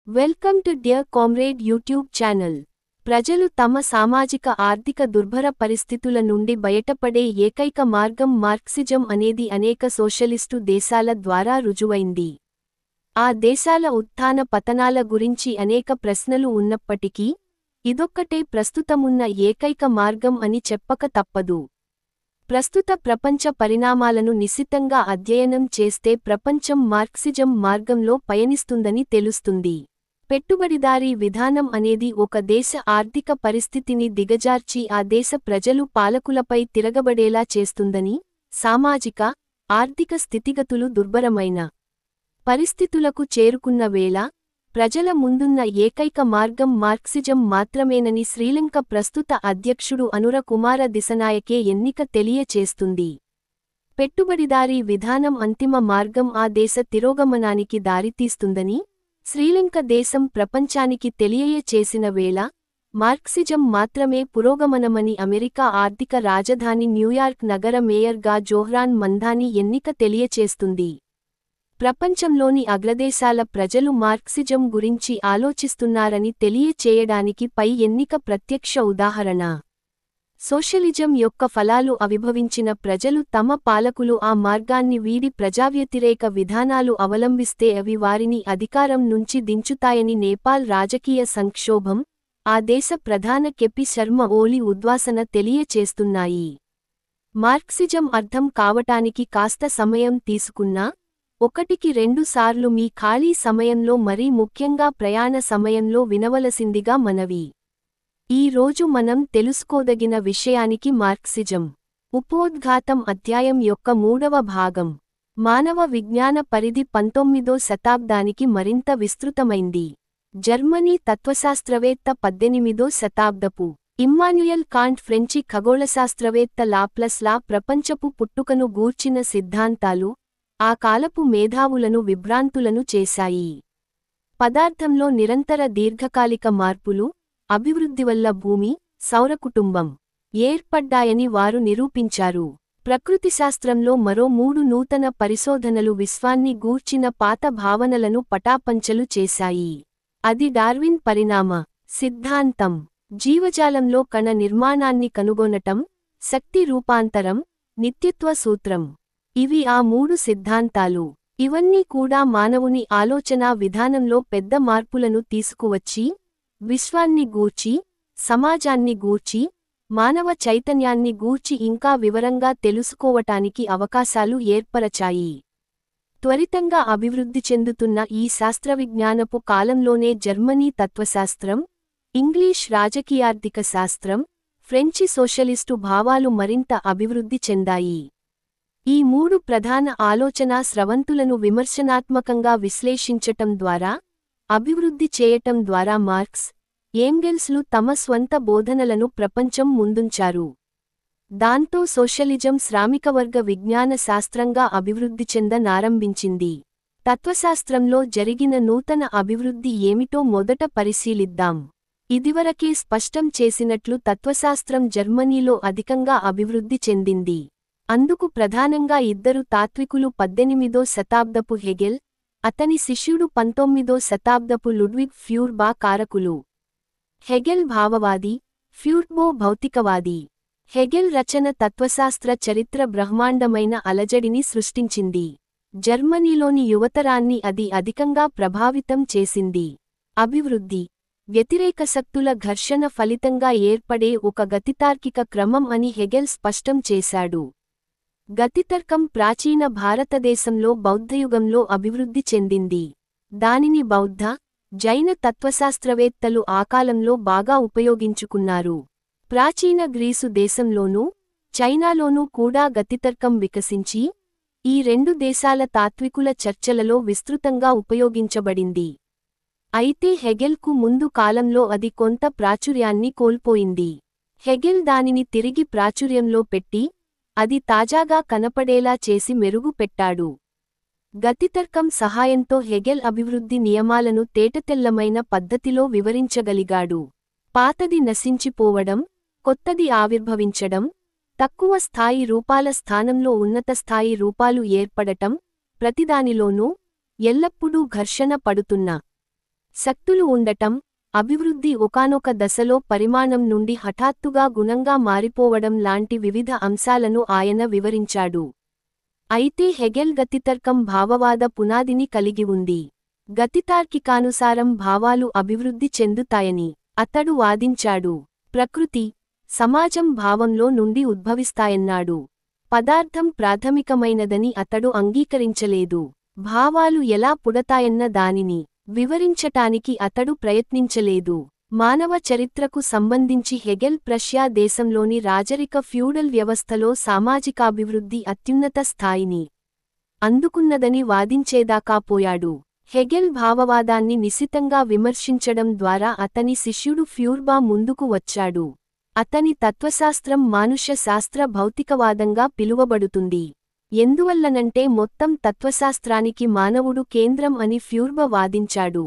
Welcome to dear comrade YouTube channel. ప్రజలు తమ సామాజిక ఆర్థిక దుర్భర పరిస్థితుల నుండి బయటపడే ఏకైక మార్గం మార్క్సిజం అనేది అనేక సోషలిస్టు దేశాల ద్వారా రుజువైంది. ఆ దేశాల ఉత్థాన పతనాల గురించి అనేక ప్రశ్నలు ఉన్నప్పటికీ, ఇదొక్కటే ప్రస్తుతమున్న ఏకైక మార్గం అని చెప్పక తప్పదు. ప్రస్తుత ప్రపంచ పరిణామాలను నిశితంగా అధ్యయనం చేస్తే ప్రపంచం మార్క్సిజం మార్గంలో పయనిస్తుందని తెలుస్తుంది. పెట్టుబడిదారీ విధానం అనేది ఒక దేశ ఆర్థిక పరిస్థితిని దిగజార్చి ఆ దేశ ప్రజలు పాలకులపై తిరగబడేలా చేస్తుందని, సామాజిక, ఆర్థిక స్థితిగతులు దుర్భరమైన పరిస్థితులకు చేరుకున్న వేళ, ప్రజల ముందున్న ఏకైక మార్గం మార్క్సిజం మాత్రమేనని శ్రీలంక ప్రస్తుత అధ్యక్షుడు అనుర కుమార దిశనాయకే ఎన్నిక తెలియచేస్తుంది. పెట్టుబడిదారీ విధానం అంతిమ మార్గం ఆ దేశ తిరోగమనానికి దారితీస్తుందని, శ్రీలంక దేశం ప్రపంచానికి తెలియచేసిన వేళ, మార్క్సిజం మాత్రమే పురోగమనమని అమెరికా ఆర్థిక రాజధాని న్యూయార్క్ నగర మేయర్గా జోహ్రాన్ మంధాని ఎన్నిక తెలియచేస్తుంది. ప్రపంచంలోని అగ్రదేశాల ప్రజలు మార్క్సిజం గురించి ఆలోచిస్తున్నారని తెలియచేయడానికి పై ఎన్నిక ప్రత్యక్ష ఉదాహరణ. సోషలిజం యొక్క ఫలాలు అవిభవించిన ప్రజలు తమ పాలకులు ఆ మార్గాన్ని వీడి ప్రజావ్యతిరేక విధానాలు అవలంబిస్తే అవి వారిని అధికారం నుంచి దించుతాయని నేపాల్ రాజకీయ సంక్షోభం, ఆ దేశ ప్రధాన కెపి శర్మ ఓలి ఉద్వాసన తెలియచేస్తున్నాయి. మార్క్సిజం అర్థం కావటానికి కాస్త సమయం తీసుకున్నా, ఒకటికి 2 సార్లు మీ ఖాళీ సమయంలో మరీ ముఖ్యంగా ప్రయాణ సమయంలో వినవలసిందిగా మనవి. ఈ రోజు మనం తెలుసుకోదగిన విషయానికి మార్క్సిజం ఉపోద్ఘాతం అధ్యాయం యొక్క 3వ భాగం. మానవ విజ్ఞాన పరిధి 19వ శతాబ్దానికి మరింత విస్తృతమైంది. జర్మనీ తత్వశాస్త్రవేత్త 18వ శతాబ్దపు ఇమ్మాన్యుయల్ కాంట్ ఫ్రెంచి ఖగోళశాస్త్రవేత్త లాప్లస్ లా ప్రపంచపు పుట్టుకను గూర్చిన సిద్ధాంతాలు, ఆ కాలపు మేధావులను విభ్రాంతులను చేశాయి. పదార్థంలో నిరంతర దీర్ఘకాలిక మార్పులు, అభివృద్ధి వల్ల భూమి, సౌరకుటుంబం ఏర్పడ్డాయని వారు నిరూపించారు. ప్రకృతిశాస్త్రంలో మరో 3 నూతన పరిశోధనలు విశ్వాన్ని గూర్చిన పాత భావనలను పటాపంచలు చేశాయి. అది డార్విన్ పరిణామ సిద్ధాంతం, జీవజాలంలో కణ నిర్మాణాన్ని కనుగొనటం, శక్తి రూపాంతరం, నిత్యత్వ సూత్రం. ఇవి ఆ 3 సిద్ధాంతాలు. ఇవన్నీ కూడా మానవుని ఆలోచనా విధానంలో పెద్ద మార్పులను తీసుకువచ్చి, విశ్వాన్ని గూర్చి, సమాజాన్ని గూర్చి, మానవ చైతన్యాన్ని గూర్చి ఇంకా వివరంగా తెలుసుకోవటానికి అవకాశాలు ఏర్పరచాయి. త్వరితంగా అభివృద్ధి చెందుతున్న ఈ శాస్త్రవిజ్ఞానపు కాలంలోనే జర్మనీ తత్వశాస్త్రం, ఇంగ్లీష్ రాజకీయార్థిక శాస్త్రం, ఫ్రెంచి సోషలిస్టు భావాలు మరింత అభివృద్ధి చెందాయి. ఈ 3 ప్రధాన ఆలోచనా స్రవంతులను విమర్శనాత్మకంగా విశ్లేషించటం ద్వారా, అభివృద్ధి చేయటం ద్వారా మార్క్స్, ఏంగెల్స్లు తమ స్వంత బోధనలను ప్రపంచం ముందుంచారు. దాంతో సోషలిజం శ్రామికవర్గ విజ్ఞాన శాస్త్రంగా అభివృద్ధి చెందనారంభించింది. తత్వశాస్త్రంలో జరిగిన నూతన అభివృద్ధి ఏమిటో మొదట పరిశీలిద్దాం. ఇదివరకే స్పష్టం చేసినట్లు తత్వశాస్త్రం జర్మనీలో అధికంగా అభివృద్ధి చెందింది. అందుకు ప్రధానంగా 2 తాత్వికులు 18వ శతాబ్దపు హెగెల్, అతని శిష్యుడు 19వ శతాబ్దపు లుడ్విగ్ ఫ్యూర్బా కారకులు. హెగెల్ భావవాది, ఫ్యూర్బో భౌతికవాది. హెగెల్ రచన తత్వశాస్త్ర చరిత్ర బ్రహ్మాండమైన అలజడిని సృష్టించింది. జర్మనీలోని యువతరాన్ని అది అధికంగా ప్రభావితం చేసింది. అభివృద్ధి, వ్యతిరేక శక్తుల ఘర్షణ ఫలితంగా ఏర్పడే ఒక గతితార్కిక క్రమం అని హెగెల్ స్పష్టం చేశాడు. గతితర్కం ప్రాచీన భారతదేశంలో బౌద్ధయుగంలో అభివృద్ధి చెందింది. దానిని బౌద్ధ, జైన తత్వశాస్త్రవేత్తలు ఆ కాలంలో బాగా ఉపయోగించుకున్నారు. ప్రాచీన గ్రీసు దేశంలోనూ, చైనాలోనూ కూడా గతితర్కం వికసించి, ఈ 2 దేశాల తాత్వికుల చర్చలలో విస్తృతంగా ఉపయోగించబడింది. అయితే హెగెల్కు ముందు కాలంలో అది కొంత ప్రాచుర్యాన్ని కోల్పోయింది. హెగెల్ దానిని తిరిగి ప్రాచుర్యంలో పెట్టి, అది తాజాగా కనపడేలా చేసి మెరుగు పెట్టాడు. గతితర్కం సహాయంతో హెగెల్ అభివృద్ధి నియమాలను తేటతెల్లమైన పద్ధతిలో వివరించగలిగాడు. పాతది నశించిపోవడం, కొత్తది ఆవిర్భవించడం, తక్కువ స్థాయి రూపాల స్థానంలో ఉన్నత స్థాయి రూపాలు ఏర్పడటం, ప్రతిదానిలోనూ ఎల్లప్పుడూ ఘర్షణ పడుతున్న శక్తులు ఉండటం, అభివృద్ధి ఒకానొక దశలో పరిమాణం నుండి హఠాత్తుగా గుణంగా మారిపోవడం లాంటి వివిధ అంశాలను ఆయన వివరించాడు. అయితే హెగెల్ గతితర్కం భావవాద పునాదిని కలిగి ఉంది. గతితార్కికానుసారం భావాలు అభివృద్ధి చెందుతాయని అతడు వాదించాడు. ప్రకృతి, సమాజం భావంలో నుండి ఉద్భవిస్తాయన్నాడు. పదార్థం ప్రాథమికమైనదని అతడు అంగీకరించలేదు. భావాలు ఎలా పుడతాయన్న దానిని వివరించటానికి అతడు ప్రయత్నించలేదు. మానవ చరిత్రకు సంబంధించి హెగెల్ ప్రష్యా దేశంలోని రాజరిక ఫ్యూడల్ వ్యవస్థలో సామాజికాభివృద్ధి అత్యున్నత స్థాయిని అందుకున్నదని వాదించేదాకా పోయాడు. హెగెల్ భావవాదాన్ని నిశితంగా విమర్శించడం ద్వారా అతని శిష్యుడు ఫ్యూర్బా ముందుకు వచ్చాడు. అతని తత్వశాస్త్రం మానుష్య శాస్త్ర భౌతికవాదంగా పిలువబడుతుంది. ఎందువల్లనంటే మొత్తం తత్వశాస్త్రానికి మానవుడు కేంద్రం అని ఫ్యూర్బా వాదించాడు.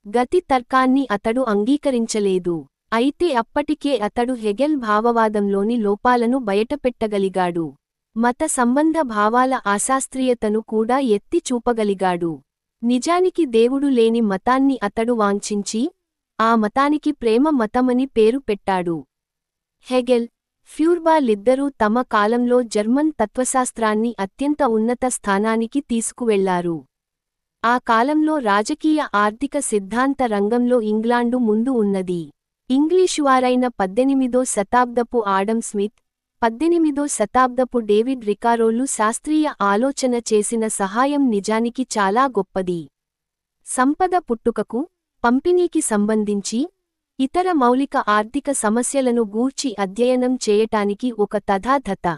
గతి తర్కాన్ని అతడు అంగీకరించలేదు. అయితే అప్పటికే అతడు హెగెల్ భావవాదంలోని లోపాలను బయటపెట్టగలిగాడు. మత సంబంధ భావాల అశాస్త్రీయతను కూడా ఎత్తి చూపగలిగాడు. నిజానికి దేవుడు లేని మతాన్ని అతడు వాంఛించి, ఆ మతానికి ప్రేమ మతమని పేరు పెట్టాడు. హెగెల్, ఫ్యూర్బాలిద్దరూ తమ కాలంలో జర్మన్ తత్వశాస్త్రాన్ని అత్యంత ఉన్నత స్థానానికి తీసుకువెళ్లారు. ఆ కాలంలో రాజకీయ ఆర్థిక సిద్ధాంత రంగంలో ఇంగ్లాండు ముందు ఉన్నది. ఇంగ్లీషువారైన 18వ శతాబ్దపు ఆడమ్ స్మిత్, 18వ శతాబ్దపు డేవిడ్ రికారోలు శాస్త్రీయ ఆలోచన చేసిన సహాయం నిజానికి చాలా గొప్పది. సంపద పుట్టుకకు, పంపిణీకి సంబంధించి ఇతర మౌలిక ఆర్థిక సమస్యలను గూర్చి అధ్యయనం చేయటానికి ఒక తథాతథ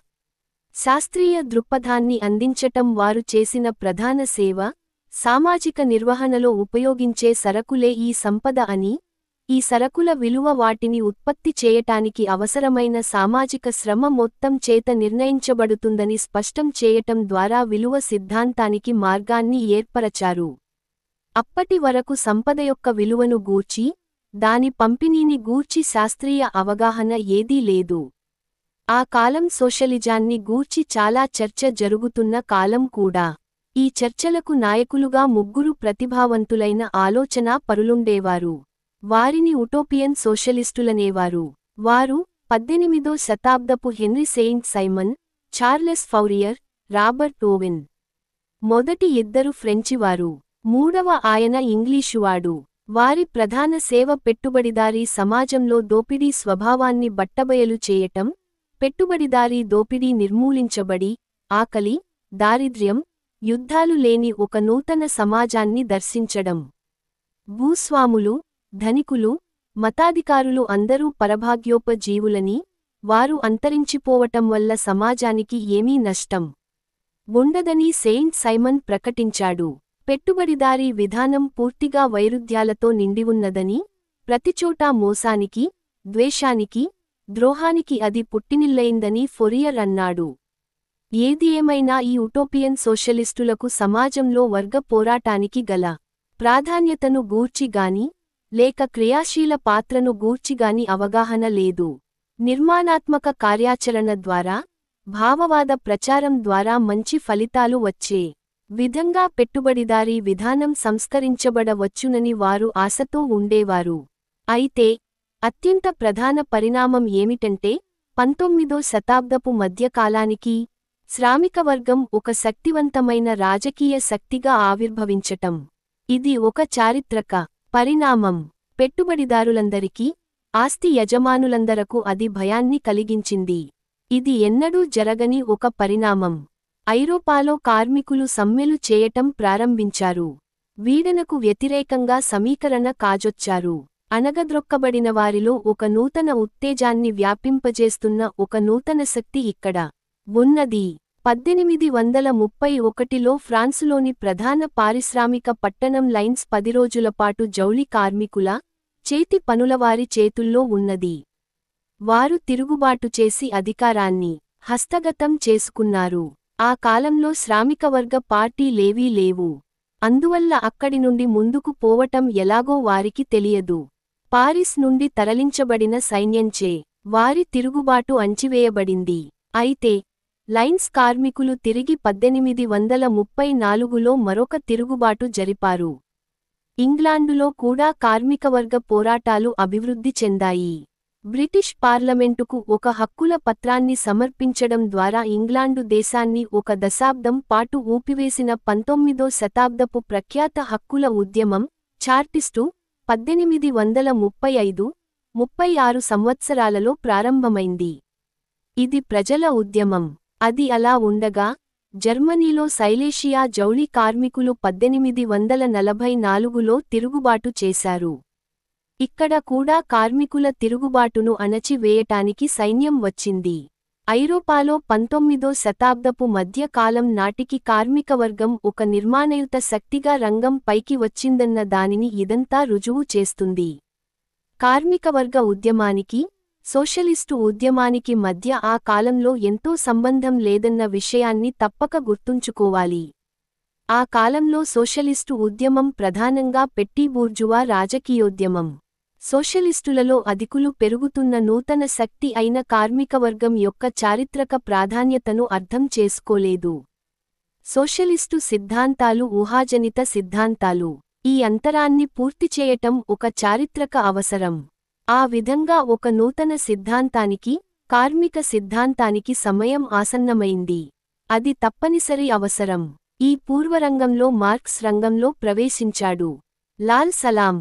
శాస్త్రీయ దృక్పథాన్ని అందించటం వారు చేసిన ప్రధాన సేవ. సామాజిక నిర్వహణలో ఉపయోగించే సరకులే ఈ సంపద అని, ఈ సరకుల విలువ వాటిని ఉత్పత్తి చేయటానికి అవసరమైన సామాజిక శ్రమ మొత్తం చేత నిర్ణయించబడుతుందని స్పష్టం చేయటం ద్వారా విలువ సిద్ధాంతానికి మార్గాన్ని ఏర్పరచారు. అప్పటి వరకు సంపద యొక్క విలువను గూర్చి, దాని పంపిణీని గూర్చి శాస్త్రీయ అవగాహన ఏదీ లేదు. ఆ కాలం సోషలిజాన్ని గూర్చి చాలా చర్చ జరుగుతున్న కాలం కూడా. ఈ చర్చలకు నాయకులుగా ముగ్గురు ప్రతిభావంతులైన ఆలోచనా పరులుండేవారు. వారిని ఉటోపియన్ సోషలిస్టులనేవారు. వారు 18వ శతాబ్దపు Henry Saint Simon, Charles Fourier, Robert Owen. మొదటి ఇద్దరు ఫ్రెంచివారు, మూడవ ఆయన ఇంగ్లీషువాడు. వారి ప్రధాన సేవ పెట్టుబడిదారీ సమాజంలో దోపిడీ స్వభావాన్ని బట్టబయలు చేయటం, పెట్టుబడిదారీ దోపిడీ నిర్మూలించబడి, ఆకలి, దారిద్ర్యం, యుద్ధాలు లేని ఒక నూతన సమాజాన్ని దర్శించడం. భూస్వాములు, ధనికులు, మతాధికారులు అందరూ పరభాగ్యోపజీవులని, వారు అంతరించిపోవటం వల్ల సమాజానికి ఏమీ నష్టం ఉండదని సెయింట్ సైమన్ ప్రకటించాడు. పెట్టుబడిదారీ విధానం పూర్తిగా వైరుధ్యాలతో నిండివున్నదని, ప్రతిచోటా మోసానికి, ద్వేషానికి, ద్రోహానికి అది పుట్టినిల్లయిందని ఫొరియర్ అన్నాడు. ఏది ఏమైనా ఈ ఉటోపియన్ సోషలిస్టులకు సమాజంలో వర్గ పోరాటానికి గల ప్రాధాన్యతను గూర్చిగాని, లేక క్రియాశీల పాత్రను గూర్చిగాని అవగాహన లేదు. నిర్మాణాత్మక కార్యాచరణ ద్వారా, భావవాద ప్రచారం ద్వారా మంచి ఫలితాలు వచ్చే విధంగా పెట్టుబడిదారీ విధానం సంస్కరించబడవచ్చునని వారు ఆశతో ఉండేవారు. అయితే అత్యంత ప్రధాన పరిణామం ఏమిటంటే, 19వ శతాబ్దపు మధ్యకాలానికి శ్రామికవర్గం ఒక శక్తివంతమైన రాజకీయ శక్తిగా ఆవిర్భవించటం. ఇది ఒక చారిత్రక పరిణామం. పెట్టుబడిదారులందరికీ, ఆస్తి యజమానులందరకు అది భయాన్ని కలిగించింది. ఇది ఎన్నడూ జరగని ఒక పరిణామం. ఐరోపాలో కార్మికులు సమ్మెలు చేయటం ప్రారంభించారు. వీడనకు వ్యతిరేకంగా సమీకరణ కాజొచ్చారు. అణగద్రొక్కబడిన వారిలో ఒక నూతన ఉత్తేజాన్ని వ్యాపింపజేస్తున్న ఒక నూతన శక్తి ఇక్కడ ఉన్నది. 1831లో ఫ్రాన్సులోని ప్రధాన పారిశ్రామిక పట్టణం లైన్స్ 10 రోజులపాటు జౌళి కార్మికుల, చేతి పనులవారి చేతుల్లో ఉన్నది. వారు తిరుగుబాటు చేసి అధికారాన్ని హస్తగతం చేసుకున్నారు. ఆ కాలంలో శ్రామికవర్గ పార్టీలేవీ లేవు. అందువల్ల అక్కడి నుండి ముందుకు పోవటం ఎలాగో వారికి తెలియదు. పారిస్ నుండి తరలించబడిన సైన్యంచే వారి తిరుగుబాటు అణచివేయబడింది. అయితే లైన్స్ కార్మికులు తిరిగి 1834లో మరొక తిరుగుబాటు జరిపారు. ఇంగ్లాండులో కూడా కార్మికవర్గ పోరాటాలు అభివృద్ధి చెందాయి. బ్రిటిష్ పార్లమెంటుకు ఒక హక్కుల పత్రాన్ని సమర్పించడం ద్వారా ఇంగ్లాండు దేశాన్ని ఒక దశాబ్దం పాటు ఊపివేసిన 19వ శతాబ్దపు ప్రఖ్యాత హక్కుల ఉద్యమం, చార్టిస్టు, 1835–36 సంవత్సరాలలో ప్రారంభమైంది. ఇది ప్రజల ఉద్యమం. అది అలా ఉండగా, జర్మనీలో సైలేషియా జౌళి కార్మికులు 1844లో తిరుగుబాటు చేశారు. ఇక్కడ కూడా కార్మికుల తిరుగుబాటును అణచి వేయటానికి సైన్యం వచ్చింది. ఐరోపాలో 19వ శతాబ్దపు మధ్య కాలం నాటికి కార్మికవర్గం ఒక నిర్మాణయుత శక్తిగా రంగం పైకి వచ్చిందన్న దానిని ఇదంతా రుజువు చేస్తుంది. కార్మికవర్గ ఉద్యమానికి, సోషలిస్టు ఉద్యమానికి మధ్య ఆ కాలంలో ఎంతో సంబంధం లేదన్న విషయాన్ని తప్పక గుర్తుంచుకోవాలి. ఆ కాలంలో సోషలిస్టు ఉద్యమం ప్రధానంగా పెట్టి బూర్జువా రాజకీయోద్యమం. సోషలిస్టులలో అధికులు పెరుగుతున్న నూతన శక్తి అయిన కార్మికవర్గం యొక్క చారిత్రక ప్రాధాన్యతను అర్థం చేసుకోలేదు. సోషలిస్టు సిద్ధాంతాలు ఊహాజనిత సిద్ధాంతాలు. ఈ అంతరాన్ని పూర్తిచేయటం ఒక చారిత్రక అవసరం. ఆ విధంగా ఒక నూతన సిద్ధాంతానికి, కార్మిక సిద్ధాంతానికి సమయం ఆసన్నమైంది. అది తప్పనిసరి అవసరం. ఈ పూర్వరంగంలో మార్క్స్ రంగంలో ప్రవేశించాడు. లాల్ సలాం